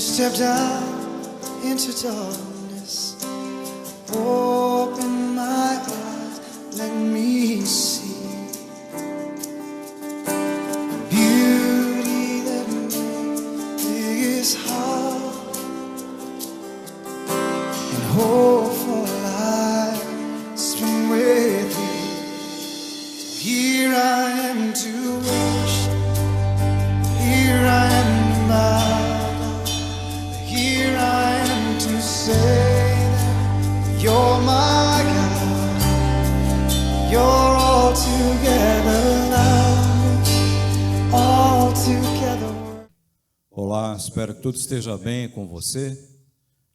stepped out into darkness. Open my eyes, let me see beauty that makes this heart and hope for life spring with thee. So here I am to worship, here I am to bow. Here I am to say that you're my God, you're all together. Olá, espero que tudo esteja bem com você,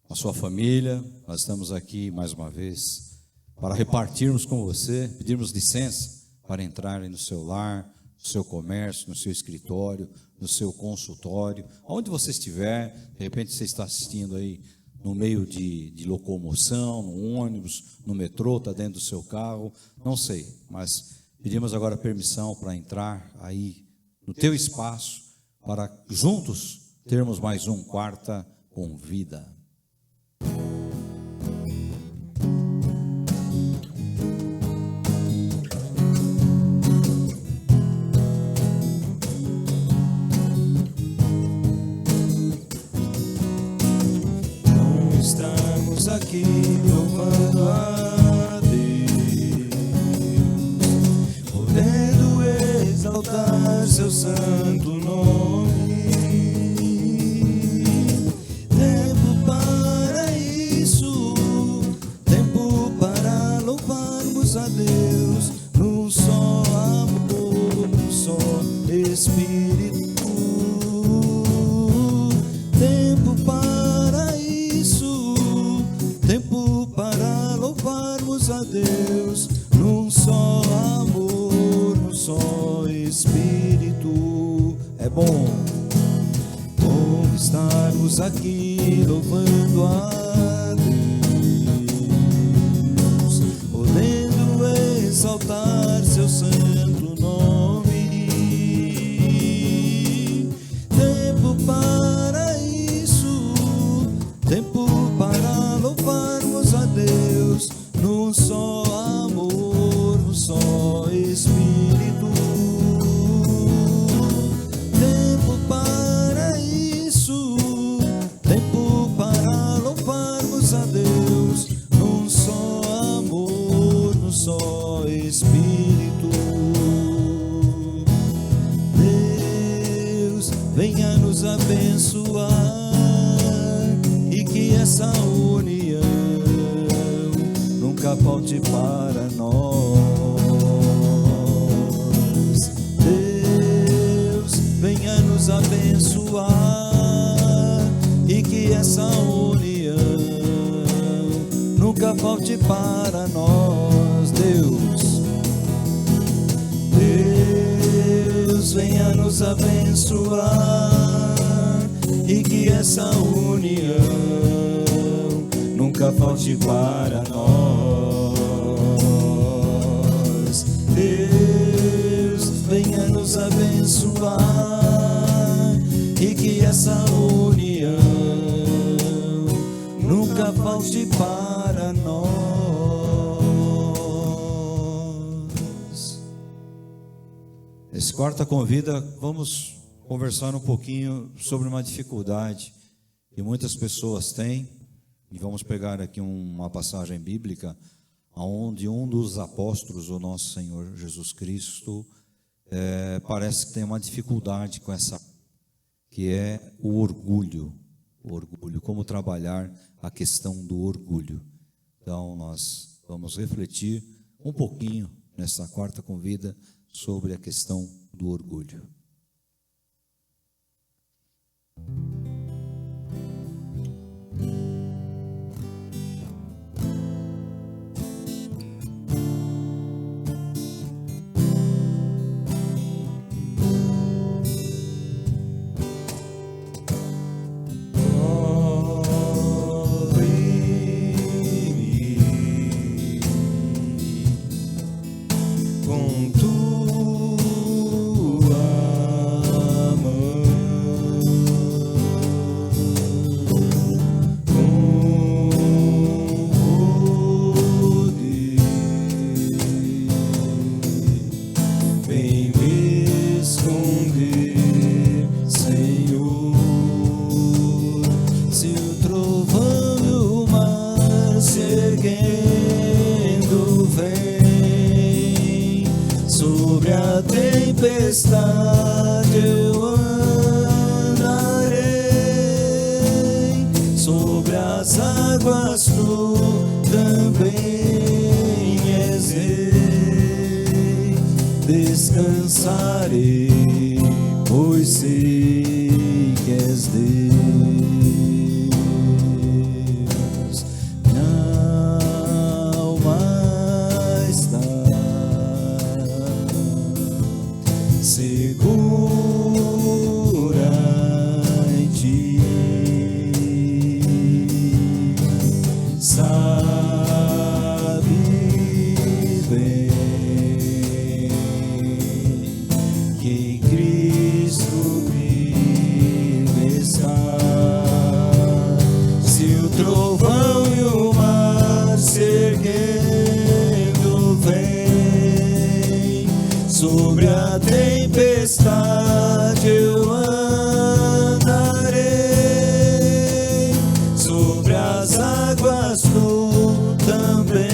com a sua família. Nós estamos aqui mais uma vez para repartirmos com você, pedirmos licença para entrarem no seu lar, no seu comércio, no seu escritório, no seu consultório, onde você estiver. De repente você está assistindo aí no meio de locomoção, no ônibus, no metrô, está dentro do seu carro, não sei, mas pedimos agora permissão para entrar aí no teu espaço, para juntos termos mais um Quarta com Vida. Aqui louvando a Deus, podendo exaltar seu santo nome. Tempo para isso, tempo para louvarmos a Deus, num só amor, num só Espírito. Tempo para isso, tempo para louvarmos a Deus, num só amor, num só Espírito. É bom estarmos aqui louvando a Deus, podendo exaltar seu santo nome. Tempo para isso, tempo para louvarmos a Deus, num só amor, num só Espírito. Tempo para isso, tempo para louvarmos a Deus, num só amor, num só Espírito. Deus, venha nos abençoar e que essa união nunca falte para nós. Deus, venha nos abençoar e que essa união nunca falte para nós. Deus, venha nos abençoar e que essa união nunca falte para nós. Deus, venha nos abençoar e que essa união nunca falte para nós. Esse Quarta com Vida, vamos conversar um pouquinho sobre uma dificuldade que muitas pessoas têm. E vamos pegar aqui uma passagem bíblica onde um dos apóstolos, o nosso Senhor Jesus Cristo, parece que tem uma dificuldade com essa, que é o orgulho. O orgulho, como trabalhar a questão do orgulho. Então nós vamos refletir um pouquinho nessa Quarta com Vida sobre a questão do orgulho. Com tua sobre a tempestade eu andarei, sobre as águas tu também és rei. Descansarei, pois sei que és Deus. Sobre a tempestade eu andarei, sobre as águas tu também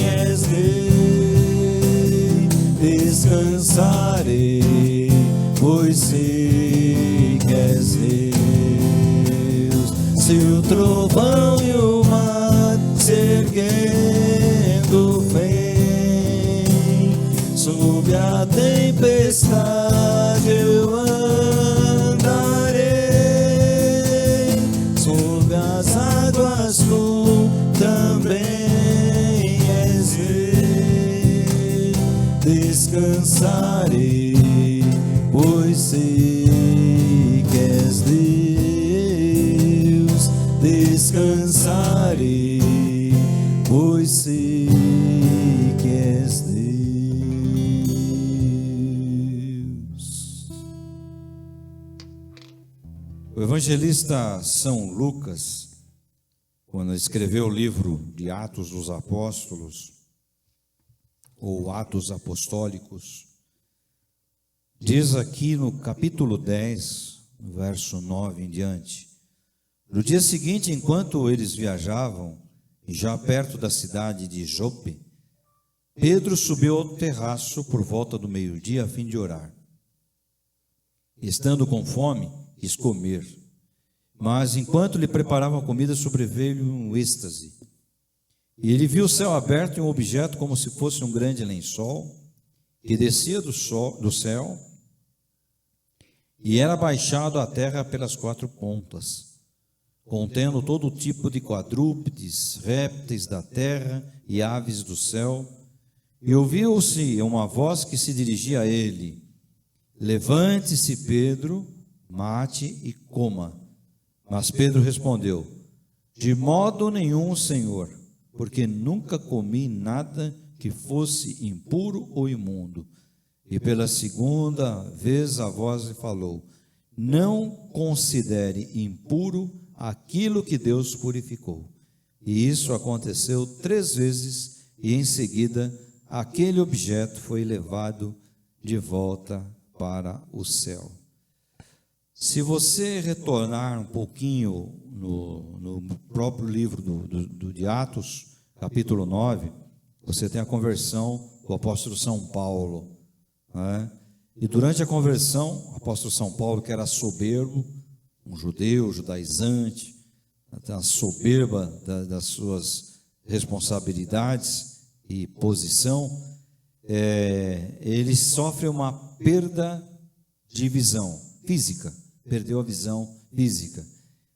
és rei. Descansarei, pois sei que és Deus. Se o trovão e o mar se erguendo vem, sob a tempestade eu andarei, sob as águas tu também és rei. Descansarei, pois sei que és Deus. Descansarei, pois sei que és Deus. O evangelista São Lucas, quando escreveu o livro de Atos dos Apóstolos, ou Atos Apostólicos, diz aqui no capítulo 10, verso 9 em diante: no dia seguinte, enquanto eles viajavam, já perto da cidade de Jope, Pedro subiu ao terraço por volta do meio-dia a fim de orar. Estando com fome, quis comer, mas enquanto lhe preparavam a comida, sobreveio um êxtase. E ele viu o céu aberto e um objeto como se fosse um grande lençol, que descia do céu e era baixado à terra pelas quatro pontas, contendo todo tipo de quadrúpedes, répteis da terra e aves do céu. E ouviu-se uma voz que se dirigia a ele: levante-se, Pedro, mate e coma. Mas Pedro respondeu: de modo nenhum, Senhor, porque nunca comi nada que fosse impuro ou imundo. E pela segunda vez a voz lhe falou: não considere impuro aquilo que Deus purificou. E isso aconteceu 3 vezes, e em seguida aquele objeto foi levado de volta para o céu. Se você retornar um pouquinho no próprio livro de Atos, capítulo 9, você tem a conversão do apóstolo São Paulo, né? E durante a conversão, o apóstolo São Paulo, que era soberbo, um judeu, judaizante, a soberba das suas responsabilidades e posição, ele sofre uma perda de visão física, perdeu a visão física,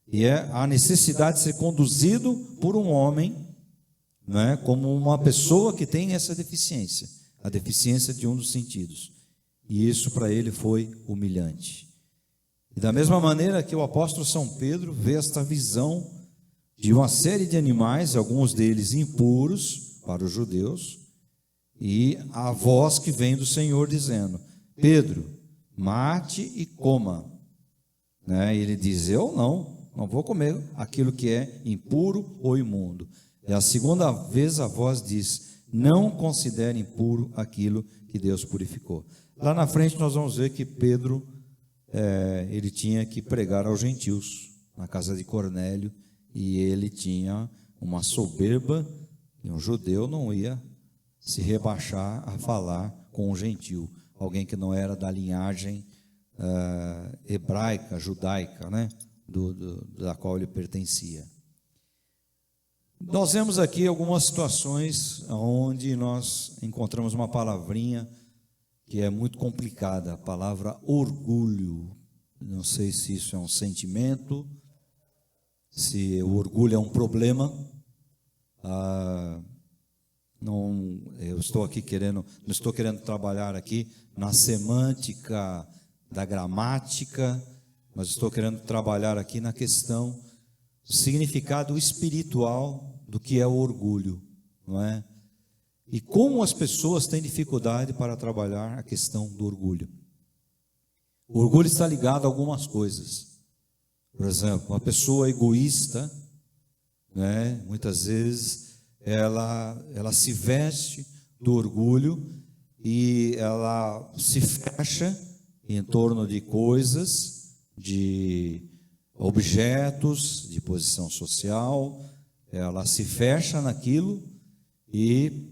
e a necessidade de ser conduzido por um homem, né, como uma pessoa que tem essa deficiência, a deficiência de um dos sentidos, e isso para ele foi humilhante. E da mesma maneira que o apóstolo São Pedro vê esta visão de uma série de animais, alguns deles impuros para os judeus, e a voz que vem do Senhor dizendo: Pedro, mate e coma, né? E ele diz: eu não vou comer aquilo que é impuro ou imundo. E a segunda vez a voz diz: não considere impuro aquilo que Deus purificou. Lá na frente nós vamos ver que Pedro, ele tinha que pregar aos gentios, na casa de Cornélio, e ele tinha uma soberba, e um judeu não ia se rebaixar a falar com um gentil, alguém que não era da linhagem hebraica, judaica, né? Da qual ele pertencia. Nós vemos aqui algumas situações onde nós encontramos uma palavrinha que é muito complicada, a palavra orgulho. Não sei se isso é um sentimento, se o orgulho é um problema. Não estou querendo trabalhar aqui na semântica da gramática, mas estou querendo trabalhar aqui na questão do significado espiritual do que é o orgulho, não é? E como as pessoas têm dificuldade para trabalhar a questão do orgulho. O orgulho está ligado a algumas coisas. Por exemplo, uma pessoa egoísta, né, muitas vezes ela se veste do orgulho e ela se fecha em torno de coisas, de objetos, de posição social. Ela se fecha naquilo e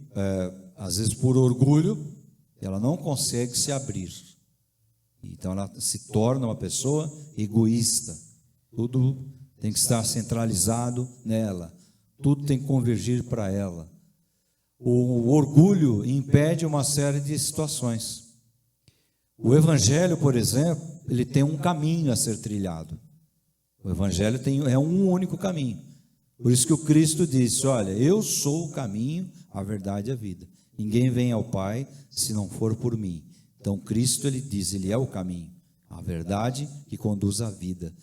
às vezes por orgulho ela não consegue se abrir. Então ela se torna uma pessoa egoísta. Tudo tem que estar centralizado nela. Tudo tem que convergir para ela. O orgulho impede uma série de situações. O Evangelho, por exemplo, ele tem um caminho a ser trilhado. O Evangelho é um único caminho. Por isso que o Cristo disse: olha, eu sou o caminho, a verdade e a vida. Ninguém vem ao Pai se não for por mim. Então Cristo, ele diz, ele é o caminho, a verdade que conduz à vida.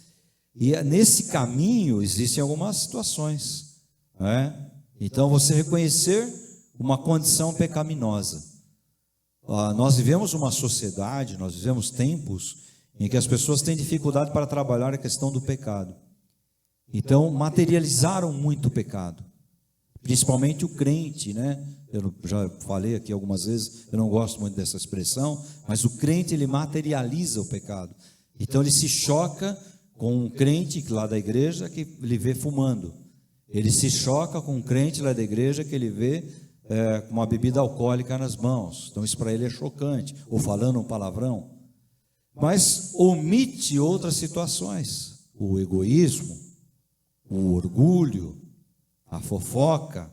E nesse caminho existem algumas situações, né? Então você reconhecer uma condição pecaminosa. Nós vivemos uma sociedade, nós vivemos tempos em que as pessoas têm dificuldade para trabalhar a questão do pecado. Então materializaram muito o pecado, principalmente o crente, né? Eu já falei aqui algumas vezes, eu não gosto muito dessa expressão, mas o crente, ele materializa o pecado. Então ele se choca com um crente lá da igreja que ele vê fumando. Ele se choca com um crente lá da igreja que ele vê com uma bebida alcoólica nas mãos. Então isso para ele é chocante, ou falando um palavrão. Mas omite outras situações: o egoísmo, o orgulho, a fofoca,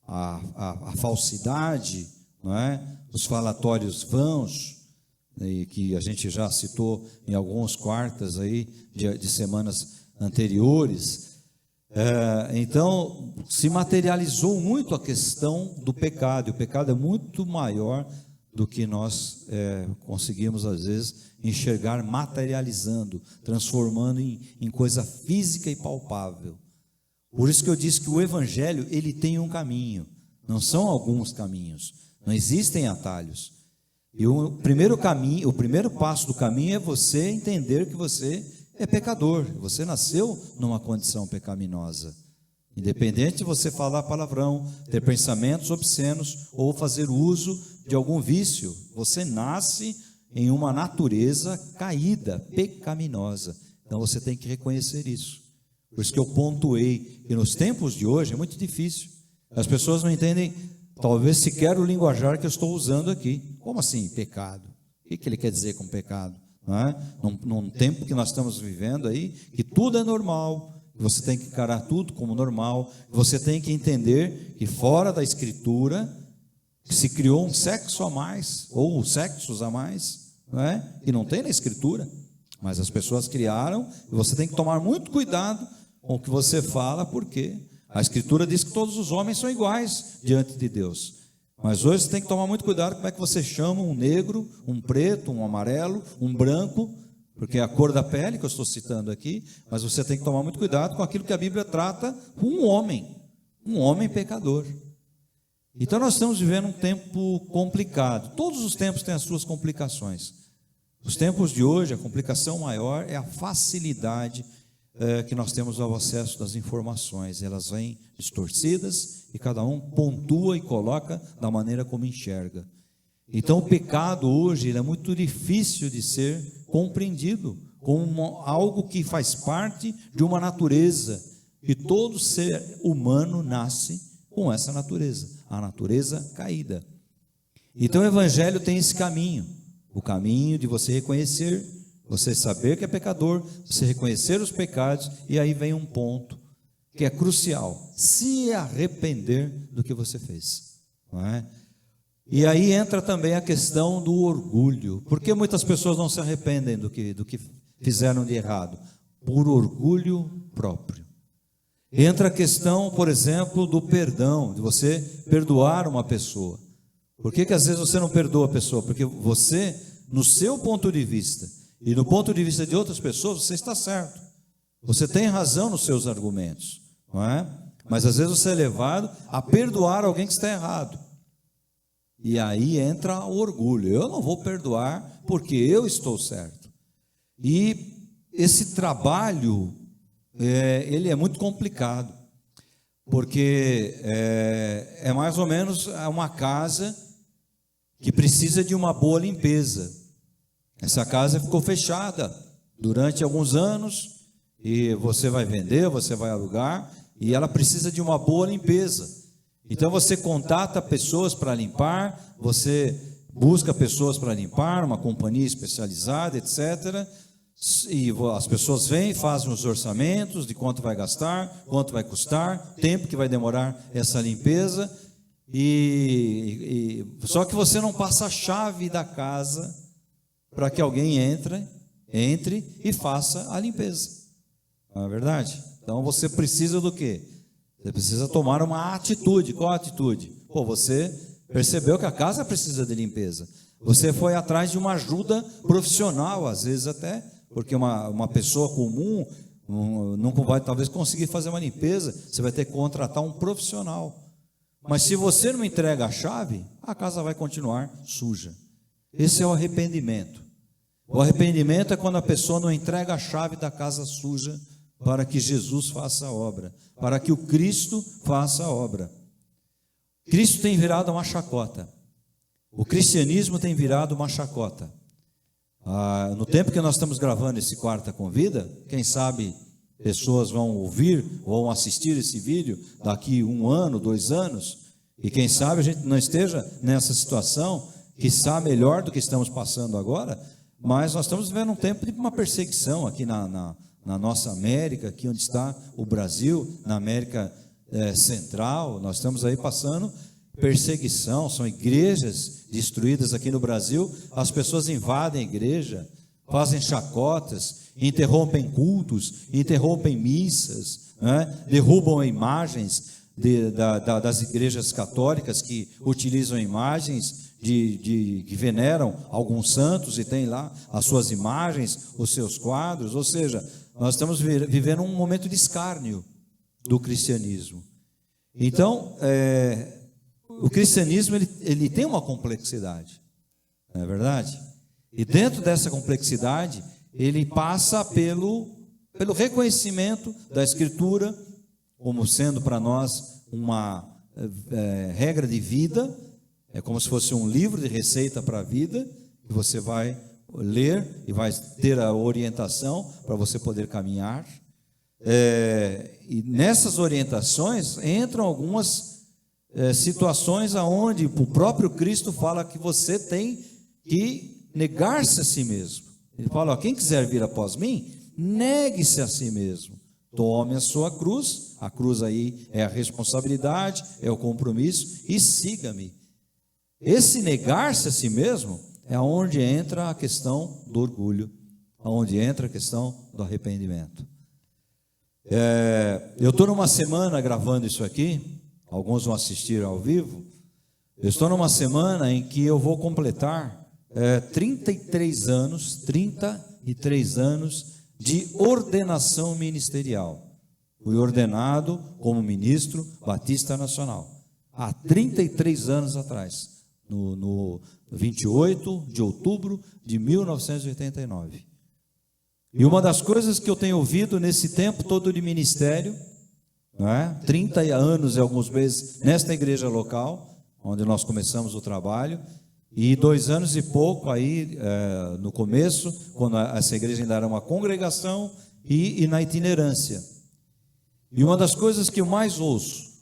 a falsidade, não é? Os falatórios vãos, que a gente já citou em alguns quartas aí de semanas anteriores. Então se materializou muito a questão do pecado, e o pecado é muito maior do que nós conseguimos às vezes enxergar, materializando, transformando em coisa física e palpável. Por isso que eu disse que o Evangelho, ele tem um caminho, não são alguns caminhos, não existem atalhos. E o primeiro caminho, o primeiro passo do caminho é você entender que você é pecador, você nasceu numa condição pecaminosa. Independente de você falar palavrão, ter pensamentos obscenos ou fazer uso de algum vício, você nasce em uma natureza caída, pecaminosa. Então você tem que reconhecer isso. Por isso que eu pontuei que nos tempos de hoje é muito difícil. As pessoas não entendem, talvez, sequer o linguajar que eu estou usando aqui. Como assim, pecado? O que ele quer dizer com pecado? Não é? Num tempo que nós estamos vivendo aí, que tudo é normal, você tem que encarar tudo como normal, você tem que entender que fora da Escritura se criou um sexo a mais, ou sexos a mais, não é? Que não tem na Escritura, mas as pessoas criaram, e você tem que tomar muito cuidado com o que você fala, porque a Escritura diz que todos os homens são iguais diante de Deus. Mas hoje você tem que tomar muito cuidado como é que você chama um negro, um preto, um amarelo, um branco, porque é a cor da pele que eu estou citando aqui, mas você tem que tomar muito cuidado com aquilo que a Bíblia trata com um homem pecador. Então nós estamos vivendo um tempo complicado. Todos os tempos têm as suas complicações. Os tempos de hoje, a complicação maior é a facilidade que nós temos ao acesso das informações. Elas vêm distorcidas e cada um pontua e coloca da maneira como enxerga. Então o pecado hoje ele é muito difícil de ser compreendido como algo que faz parte de uma natureza, e todo ser humano nasce com essa natureza, a natureza caída. Então o Evangelho tem esse caminho, o caminho de você reconhecer, você saber que é pecador, você reconhecer os pecados, e aí vem um ponto que é crucial: se arrepender do que você fez, não é? E aí entra também a questão do orgulho. Por que muitas pessoas não se arrependem do que fizeram de errado? Por orgulho próprio. Entra a questão, por exemplo, do perdão, de você perdoar uma pessoa. Por que às vezes você não perdoa a pessoa? Porque você, no seu ponto de vista e no ponto de vista de outras pessoas, você está certo. Você tem razão nos seus argumentos, não é? Mas às vezes você é levado a perdoar alguém que está errado. E aí entra o orgulho: eu não vou perdoar porque eu estou certo. E esse trabalho, ele é muito complicado, porque é mais ou menos uma casa que precisa de uma boa limpeza. Essa casa ficou fechada durante alguns anos, e você vai vender, você vai alugar, e ela precisa de uma boa limpeza. Então você contata pessoas para limpar, você busca pessoas para limpar, uma companhia especializada, etc. E as pessoas vêm, fazem os orçamentos de quanto vai gastar, quanto vai custar, tempo que vai demorar essa limpeza. Só que você não passa a chave da casa para que alguém entre e faça a limpeza. Não é verdade? Então você precisa do quê? Você precisa tomar uma atitude. Qual a atitude? Você percebeu que a casa precisa de limpeza. Você foi atrás de uma ajuda profissional, às vezes até, porque uma pessoa comum não vai talvez conseguir fazer uma limpeza, você vai ter que contratar um profissional. Mas se você não entrega a chave, a casa vai continuar suja. Esse é o arrependimento. O arrependimento é quando a pessoa não entrega a chave da casa suja para que Jesus faça a obra, para que o Cristo faça a obra. Cristo tem virado uma chacota. O cristianismo tem virado uma chacota. No tempo que nós estamos gravando esse Quarta Convida, quem sabe pessoas vão ouvir, vão assistir esse vídeo daqui 1 ano, 2 anos, e quem sabe a gente não esteja nessa situação, quiçá melhor do que estamos passando agora, mas nós estamos vivendo um tempo de uma perseguição aqui na nossa América, aqui onde está o Brasil, na América Central. Nós estamos aí passando perseguição, são igrejas destruídas aqui no Brasil, as pessoas invadem a igreja, fazem chacotas, interrompem cultos, interrompem missas, derrubam imagens das igrejas católicas que utilizam imagens que veneram alguns santos e tem lá as suas imagens, os seus quadros. Ou seja, nós estamos vivendo um momento de escárnio do cristianismo. Então, o cristianismo ele tem uma complexidade, não é verdade? E dentro dessa complexidade, ele passa pelo reconhecimento da Escritura como sendo para nós uma regra de vida. É como se fosse um livro de receita para a vida, que você vai ler e vai ter a orientação para você poder caminhar. E nessas orientações entram algumas situações aonde o próprio Cristo fala que você tem que negar-se a si mesmo. Ele fala: quem quiser vir após mim, negue-se a si mesmo. Tome a sua cruz. A cruz aí é a responsabilidade, é o compromisso, e siga-me. Esse negar-se a si mesmo é onde entra a questão do orgulho, onde entra a questão do arrependimento. Eu estou numa semana gravando isso aqui, alguns vão assistir ao vivo. Eu estou numa semana em que eu vou completar 33 anos de ordenação ministerial. Fui ordenado como ministro batista nacional há 33 anos atrás. No 28 de outubro de 1989. E uma das coisas que eu tenho ouvido nesse tempo todo de ministério, 30 anos e alguns meses nesta igreja local, onde nós começamos o trabalho, e 2 anos e pouco aí, no começo, quando essa igreja ainda era uma congregação, e na itinerância. E uma das coisas que eu mais ouço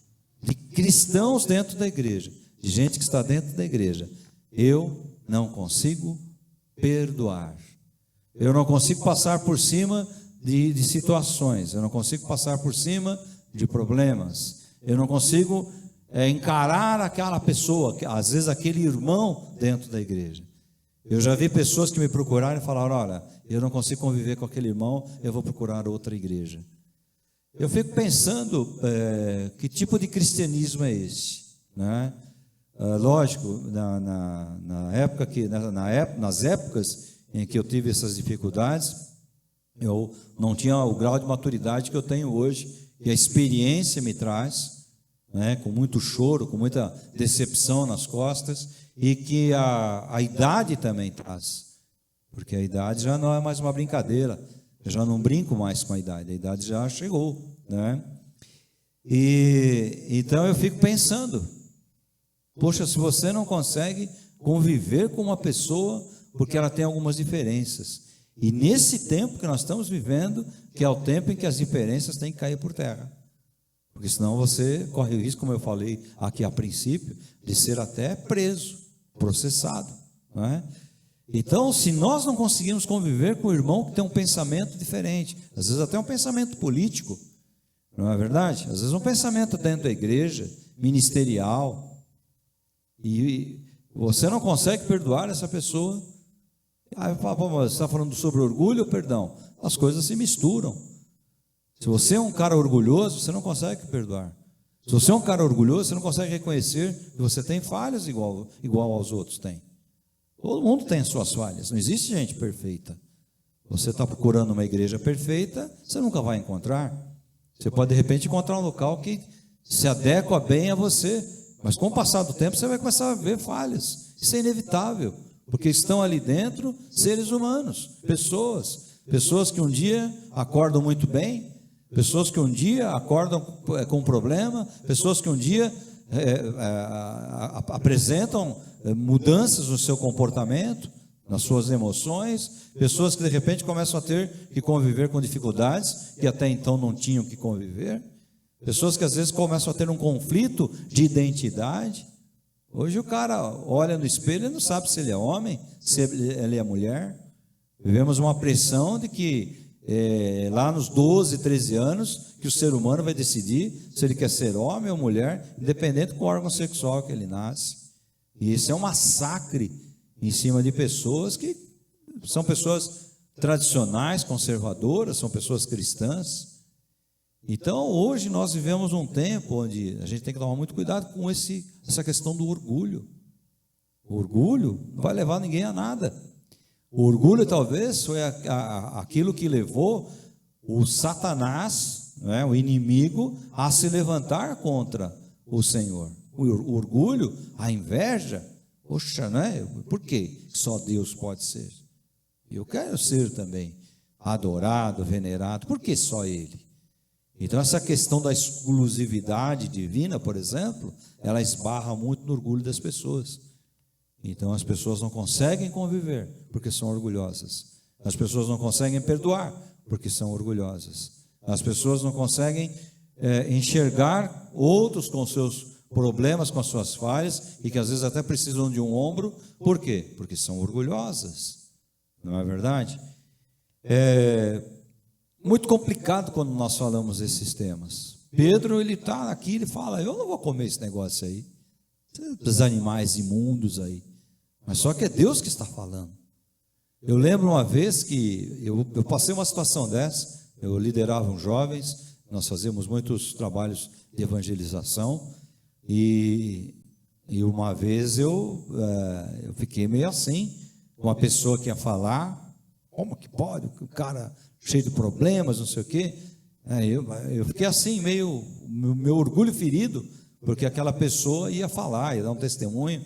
de cristãos dentro da igreja, de gente que está dentro da igreja, eu não consigo perdoar. Eu não consigo passar por cima de situações, eu não consigo passar por cima de problemas, eu não consigo encarar aquela pessoa, às vezes aquele irmão dentro da igreja. Eu já vi pessoas que me procuraram e falaram: olha, eu não consigo conviver com aquele irmão, eu vou procurar outra igreja. Eu fico pensando, que tipo de cristianismo é esse, né? Lógico, nas épocas em que eu tive essas dificuldades, eu não tinha o grau de maturidade que eu tenho hoje, e a experiência me traz, né, com muito choro, com muita decepção nas costas, e que a idade também traz, porque a idade já não é mais uma brincadeira, eu já não brinco mais com a idade já chegou, né? E então eu fico pensando, poxa, se você não consegue conviver com uma pessoa porque ela tem algumas diferenças, e nesse tempo que nós estamos vivendo, que é o tempo em que as diferenças têm que cair por terra, porque senão você corre o risco, como eu falei aqui a princípio, de ser até preso, processado, não é? Então, se nós não conseguimos conviver com o irmão que tem um pensamento diferente, às vezes até um pensamento político, não é verdade? Às vezes um pensamento dentro da igreja, ministerial, e você não consegue perdoar essa pessoa. Aí eu falo: mas você está falando sobre orgulho ou perdão? As coisas se misturam. Se você é um cara orgulhoso, você não consegue perdoar. Se você é um cara orgulhoso, você não consegue reconhecer que você tem falhas igual aos outros têm. Todo mundo tem as suas falhas, não existe gente perfeita. Você está procurando uma igreja perfeita, você nunca vai encontrar. Você pode de repente encontrar um local que se adequa bem a você, mas com o passar do tempo você vai começar a ver falhas. Isso é inevitável, porque estão ali dentro seres humanos, pessoas que um dia acordam muito bem, pessoas que um dia acordam com um problema, pessoas que um dia apresentam mudanças no seu comportamento, nas suas emoções, pessoas que de repente começam a ter que conviver com dificuldades que até então não tinham que conviver, pessoas que às vezes começam a ter um conflito de identidade. Hoje o cara olha no espelho e não sabe se ele é homem, se ele é mulher. Vivemos uma pressão de que lá nos 12, 13 anos, que o ser humano vai decidir se ele quer ser homem ou mulher, independente do órgão sexual que ele nasce. E isso é um massacre em cima de pessoas que são pessoas tradicionais, conservadoras, são pessoas cristãs. Então, hoje nós vivemos um tempo onde a gente tem que tomar muito cuidado com essa questão do orgulho. O orgulho não vai levar ninguém a nada. O orgulho talvez foi aquilo que levou o Satanás, né, o inimigo, a se levantar contra o Senhor. O orgulho, a inveja, poxa, né? Por que só Deus pode ser? Eu quero ser também adorado, venerado, por que só Ele? Então essa questão da exclusividade divina, por exemplo, ela esbarra muito no orgulho das pessoas. Então as pessoas não conseguem conviver porque são orgulhosas. As pessoas não conseguem perdoar porque são orgulhosas. As pessoas não conseguem enxergar outros com seus problemas, com as suas falhas, e que às vezes até precisam de um ombro. Por quê? Porque são orgulhosas. Não é verdade? É muito complicado quando nós falamos esses temas. Pedro, ele está aqui, ele fala: eu não vou comer esse negócio aí, esses animais imundos aí. Mas só que é Deus que está falando. Eu lembro uma vez que eu passei uma situação dessa. Eu liderava uns jovens, nós fazíamos muitos trabalhos de evangelização, e uma vez eu fiquei meio assim, uma pessoa que ia falar: como que pode, o cara cheio de problemas, não sei o quê. Eu fiquei assim, meio, meu orgulho ferido, porque aquela pessoa ia falar, ia dar um testemunho,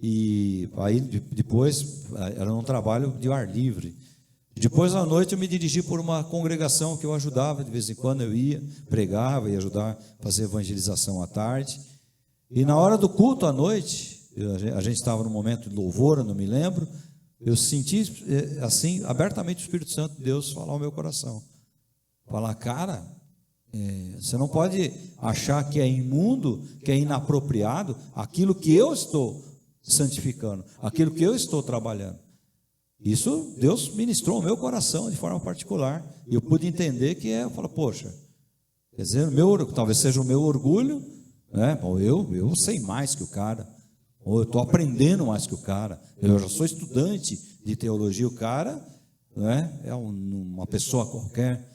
e aí depois era um trabalho de ar livre. Depois à noite eu me dirigi por uma congregação que eu ajudava, de vez em quando eu ia, pregava, ia ajudar a fazer evangelização à tarde. E na hora do culto à noite, a gente estava num momento de louvor, eu não me lembro, eu senti assim, abertamente o Espírito Santo de Deus falar ao meu coração. Falar: cara, você não pode achar que é imundo, que é inapropriado, aquilo que eu estou santificando, aquilo que eu estou trabalhando. Isso Deus ministrou ao meu coração de forma particular, e eu pude entender que eu falo, poxa, quer dizer, talvez seja o meu orgulho, né? Bom, eu sei mais que o cara, ou eu estou aprendendo mais que o cara, eu já sou estudante de teologia, o cara, né, é uma pessoa qualquer.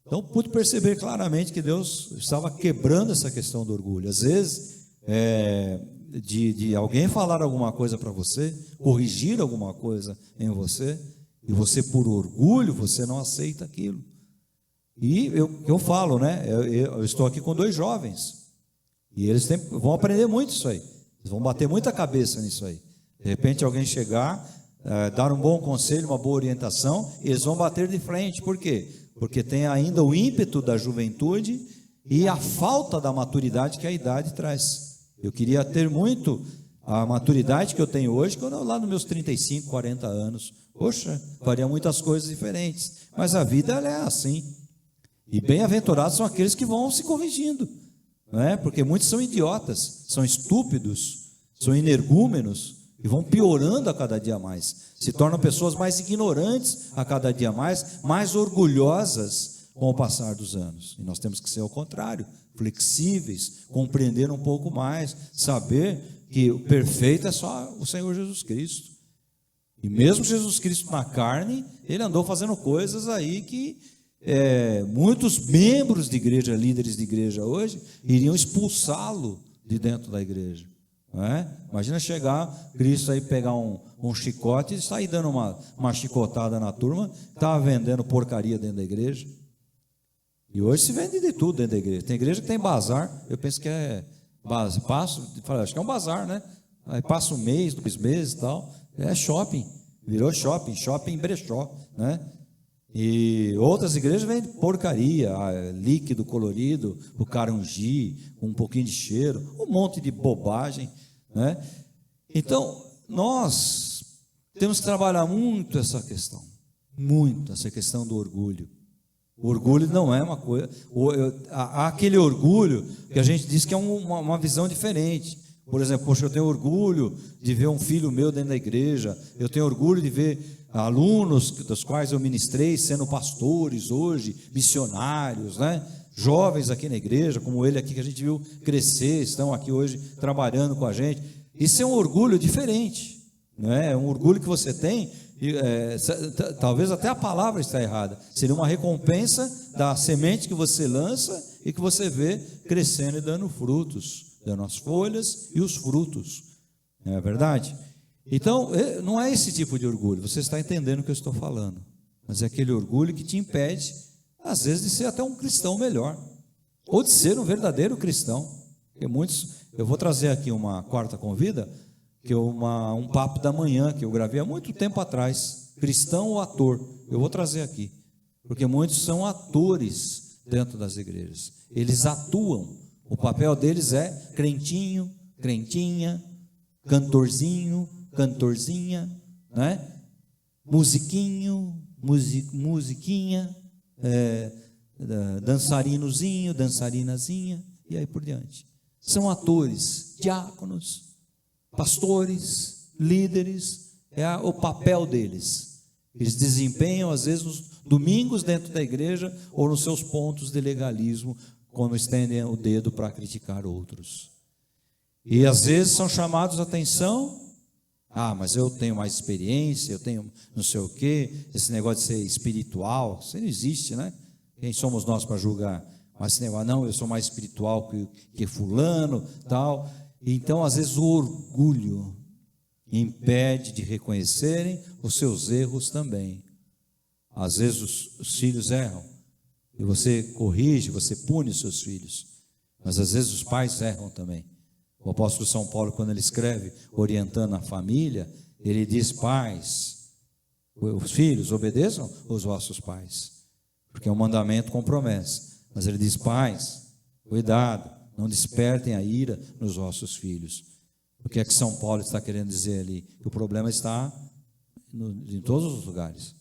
Então pude perceber claramente que Deus estava quebrando essa questão do orgulho. Às vezes de alguém falar alguma coisa para você, corrigir alguma coisa em você, e você por orgulho, você não aceita aquilo. E eu falo, né, eu estou aqui com 2 jovens, e eles vão aprender muito isso aí, eles vão bater muita cabeça nisso aí. De repente alguém chegar, dar um bom conselho, uma boa orientação, e eles vão bater de frente. Por quê? Porque tem ainda o ímpeto da juventude e a falta da maturidade que a idade traz. Eu queria ter muito a maturidade que eu tenho hoje, quando eu lá nos meus 35, 40 anos. Poxa, faria muitas coisas diferentes. Mas a vida ela é assim. E bem-aventurados são aqueles que vão se corrigindo, não é? Porque muitos são idiotas, são estúpidos, são energúmenos, e vão piorando a cada dia mais. Se tornam pessoas mais ignorantes a cada dia mais orgulhosas com o passar dos anos. E nós temos que ser ao contrário, flexíveis, compreender um pouco mais, saber que o perfeito é só o Senhor Jesus Cristo. E mesmo Jesus Cristo na carne, ele andou fazendo coisas aí que muitos membros de igreja, líderes de igreja hoje, iriam expulsá-lo de dentro da igreja. Não é? Imagina chegar, Cristo aí pegar um chicote e sair dando uma chicotada na turma, estava vendendo porcaria dentro da igreja. E hoje se vende de tudo dentro da igreja. Tem igreja que tem bazar, eu penso que acho que é um bazar, né? Aí passa 1 mês, 2 meses e tal, é shopping, virou shopping brechó, né? E outras igrejas vendem porcaria, líquido colorido, o carungi, um pouquinho de cheiro, um monte de bobagem, né? Então, nós temos que trabalhar muito essa questão do orgulho. O orgulho não é uma coisa, há aquele orgulho que a gente diz que é uma visão diferente. Por exemplo, poxa, eu tenho orgulho de ver um filho meu dentro da igreja, eu tenho orgulho de ver alunos dos quais eu ministrei sendo pastores hoje, missionários, né? Jovens aqui na igreja, como ele aqui que a gente viu crescer, estão aqui hoje trabalhando com a gente. Isso é um orgulho diferente, né? É um orgulho que você tem, talvez até a palavra está errada, seria uma recompensa da semente que você lança e que você vê crescendo e dando frutos, dando as folhas e os frutos, não é verdade? Então, não é esse tipo de orgulho, você está entendendo o que eu estou falando, mas é aquele orgulho que te impede, às vezes, de ser até um cristão melhor, ou de ser um verdadeiro cristão. Porque eu vou trazer aqui uma quarta convida, que é um papo da manhã, que eu gravei há muito tempo atrás, cristão ou ator, eu vou trazer aqui, porque muitos são atores dentro das igrejas, eles atuam, o papel deles é crentinho, crentinha, cantorzinho, cantorzinha, né? Musiquinho, musiquinha, dançarinozinho, dançarinazinha, e aí por diante. São atores, diáconos, pastores, líderes, o papel deles. Eles desempenham, às vezes, nos domingos dentro da igreja, ou nos seus pontos de legalismo, quando estendem o dedo para criticar outros. E às vezes são chamados a atenção. Mas eu tenho mais experiência, eu tenho não sei o quê, esse negócio de ser espiritual, isso não existe, né? Quem somos nós para julgar? Mas esse negócio, não, eu sou mais espiritual que fulano, tal. Então, às vezes, o orgulho impede de reconhecerem os seus erros também. Às vezes, os filhos erram, e você corrige, você pune os seus filhos, mas às vezes os pais erram também. O apóstolo São Paulo, quando ele escreve, orientando a família, ele diz: pais, os filhos, obedeçam os vossos pais, porque é um mandamento com promessa. Mas ele diz: pais, cuidado, não despertem a ira nos vossos filhos. O que é que São Paulo está querendo dizer ali? Que o problema está em todos os lugares.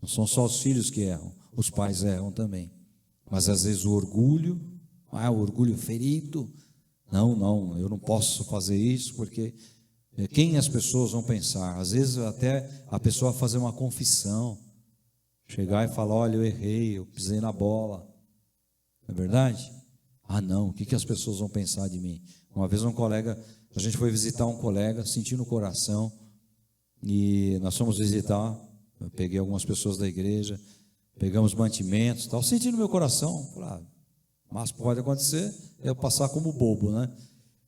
Não são só os filhos que erram, os pais erram também. Mas às vezes o orgulho, o orgulho ferido, não, eu não posso fazer isso porque Quem as pessoas vão pensar? Às vezes até a pessoa fazer uma confissão, chegar e falar: olha, eu errei, eu pisei na bola. Não é verdade? Ah, não, o que as pessoas vão pensar de mim? Uma vez a gente foi visitar um colega, senti no coração, e nós fomos visitar, eu peguei algumas pessoas da igreja, pegamos mantimentos, tal, senti no meu coração, claro, mas pode acontecer eu passar como bobo, né?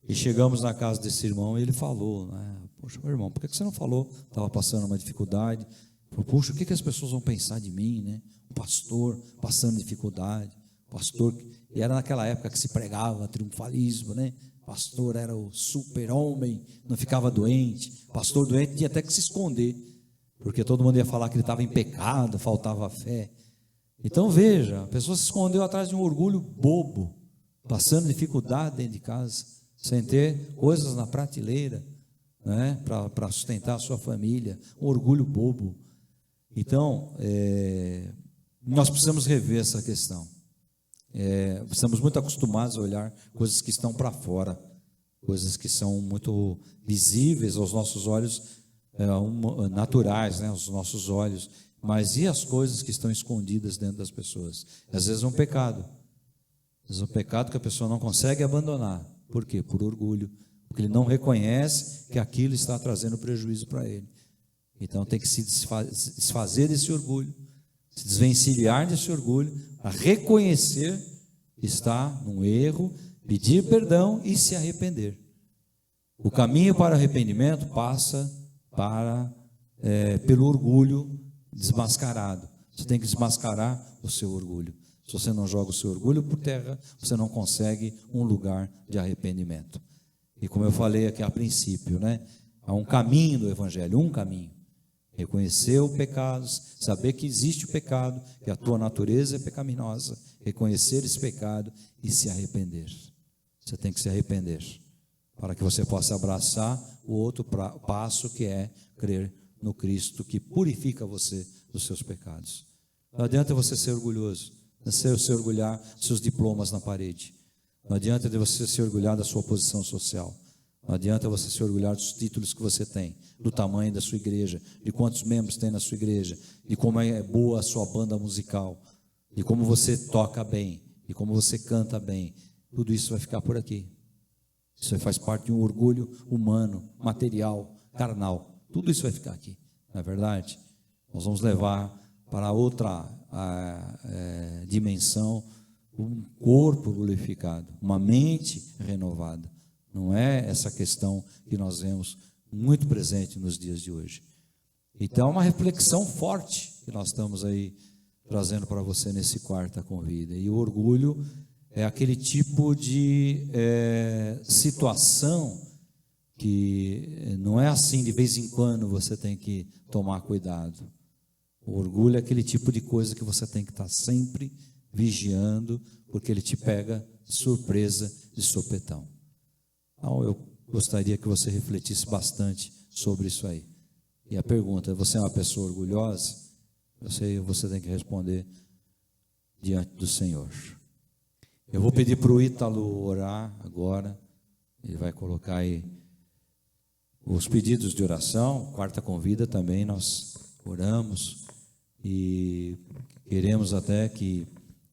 E chegamos na casa desse irmão e ele falou, né? Poxa, meu irmão, por que você não falou? Estava passando uma dificuldade. Falou: puxa, o que as pessoas vão pensar de mim, né? Um pastor passando dificuldade, pastor, e era naquela época que se pregava triunfalismo, né? Pastor era o super-homem, não ficava doente. Pastor doente tinha até que se esconder, porque todo mundo ia falar que ele estava em pecado, faltava fé. Então veja, a pessoa se escondeu atrás de um orgulho bobo, passando dificuldade dentro de casa, sem ter coisas na prateleira, né, para sustentar a sua família, um orgulho bobo. Então, nós precisamos rever essa questão. Estamos muito acostumados a olhar coisas que estão para fora, coisas que são muito visíveis aos nossos olhos, naturais, né, aos nossos olhos, mas e as coisas que estão escondidas dentro das pessoas? Às vezes é um pecado, que a pessoa não consegue abandonar. Por quê? Por orgulho, porque ele não reconhece que aquilo está trazendo prejuízo para ele. Então tem que se desfazer desse orgulho, se desvencilhar desse orgulho, a reconhecer que está num erro, pedir perdão e se arrepender. O caminho para arrependimento passa pelo orgulho desmascarado. Você tem que desmascarar o seu orgulho. Se você não joga o seu orgulho por terra, você não consegue um lugar de arrependimento. E como eu falei aqui a princípio, né? Há um caminho do Evangelho, um caminho. Reconhecer o pecado, saber que existe o pecado, que a tua natureza é pecaminosa, reconhecer esse pecado e se arrepender. Você tem que se arrepender, para que você possa abraçar o outro passo, que é crer no Cristo que purifica você dos seus pecados. Não adianta você ser orgulhoso, não adianta você orgulhar dos seus diplomas na parede, não adianta você se orgulhar da sua posição social, não adianta você se orgulhar dos títulos que você tem, do tamanho da sua igreja, de quantos membros tem na sua igreja, de como é boa a sua banda musical, de como você toca bem, de como você canta bem. Tudo isso vai ficar por aqui. Isso faz parte de um orgulho humano, material, carnal. Tudo isso vai ficar aqui, não é verdade? Nós vamos levar para outra dimensão um corpo glorificado, uma mente renovada. Não é essa questão que nós vemos muito presente nos dias de hoje. Então, é uma reflexão forte que nós estamos aí trazendo para você nesse Quarta Convida. E o orgulho é aquele tipo de situação que não é assim de vez em quando você tem que tomar cuidado. O orgulho é aquele tipo de coisa que você tem que estar sempre vigiando, porque ele te pega de surpresa, de sopetão. Então, eu gostaria que você refletisse bastante sobre isso aí. E a pergunta: você é uma pessoa orgulhosa? Você tem que responder diante do Senhor. Eu vou pedir para o Ítalo orar agora. Ele vai colocar aí os pedidos de oração. Quarta Convida também nós oramos e queremos até que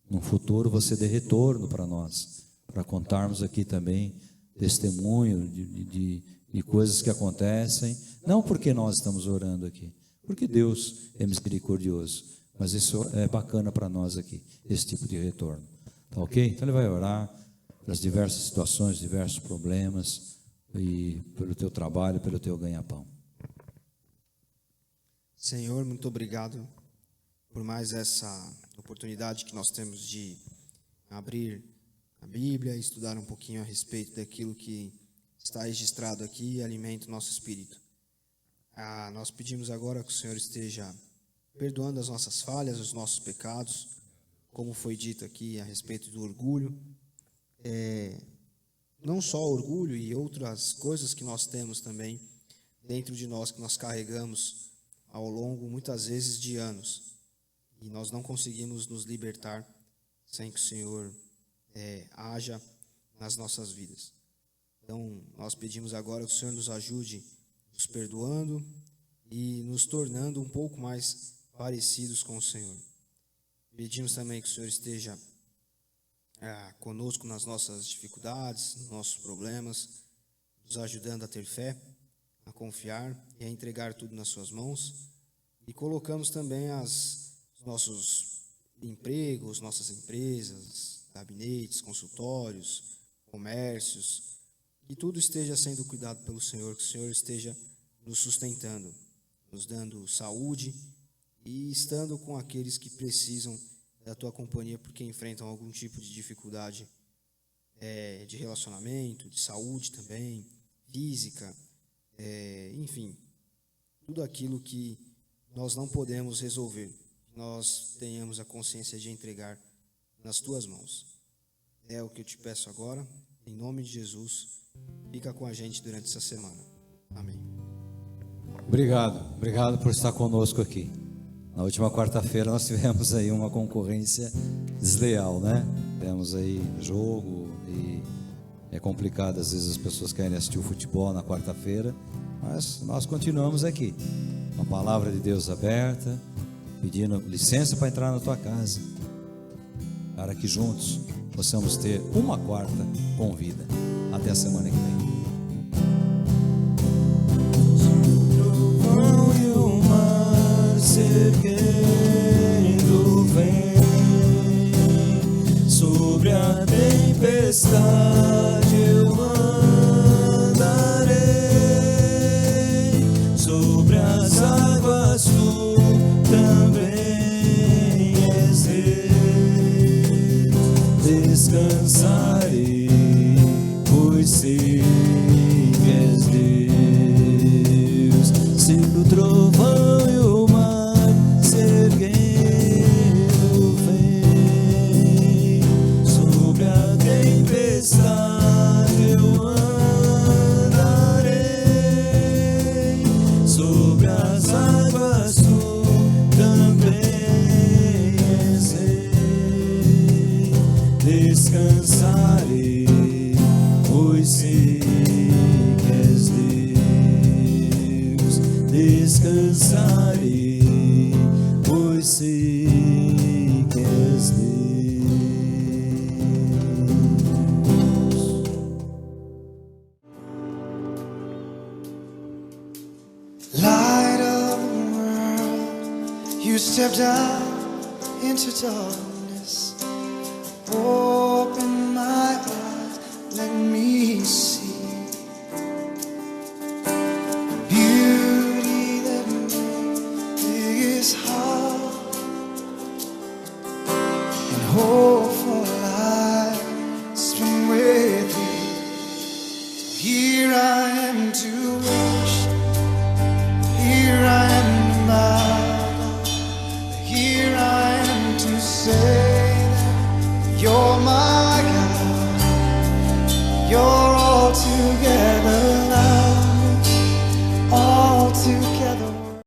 no futuro você dê retorno para nós, para contarmos aqui também testemunho de coisas que acontecem, não porque nós estamos orando aqui, porque Deus é misericordioso, mas isso é bacana para nós aqui, esse tipo de retorno. Tá ok? Então ele vai orar pelas diversas situações, diversos problemas, e pelo teu trabalho, pelo teu ganha-pão. Senhor, muito obrigado por mais essa oportunidade que nós temos de abrir a Bíblia e estudar um pouquinho a respeito daquilo que está registrado aqui e alimenta o nosso espírito. Nós pedimos agora que o Senhor esteja perdoando as nossas falhas, os nossos pecados, como foi dito aqui a respeito do orgulho. Não só orgulho e outras coisas que nós temos também dentro de nós, que nós carregamos ao longo, muitas vezes, de anos. E nós não conseguimos nos libertar sem que o Senhor haja nas nossas vidas. Então, nós pedimos agora que o Senhor nos ajude nos perdoando e nos tornando um pouco mais parecidos com o Senhor. Pedimos também que o Senhor esteja conosco nas nossas dificuldades, nos nossos problemas, nos ajudando a ter fé, a confiar e a entregar tudo nas suas mãos. E colocamos também os nossos empregos, nossas empresas, gabinetes, consultórios, comércios, que tudo esteja sendo cuidado pelo Senhor, que o Senhor esteja nos sustentando, nos dando saúde e estando com aqueles que precisam da tua companhia porque enfrentam algum tipo de dificuldade de relacionamento, de saúde também, física, enfim, tudo aquilo que nós não podemos resolver, nós tenhamos a consciência de entregar nas tuas mãos. É o que eu te peço agora, em nome de Jesus, fica com a gente durante essa semana. Amém. Obrigado por estar conosco aqui. Na última quarta-feira nós tivemos aí uma concorrência desleal, né? Temos aí jogo e é complicado, às vezes as pessoas querem assistir o futebol na quarta-feira, mas nós continuamos aqui, uma palavra de Deus aberta, pedindo licença para entrar na tua casa, para que juntos possamos ter uma quarta com vida. Até a semana que vem. Erguendo vem sobre a tempestade, eu andarei sobre as águas, tu também és Deus. Descansarei, pois sei que és Deus. Se o trovão e o erguendo vem sobre a tempestade, eu andarei sobre as águas, tu também és Rei. Descansarei, pois sei que és Deus. Descansarei, pois sei que és Deus. Light of the world, you stepped out into darkness. Oh,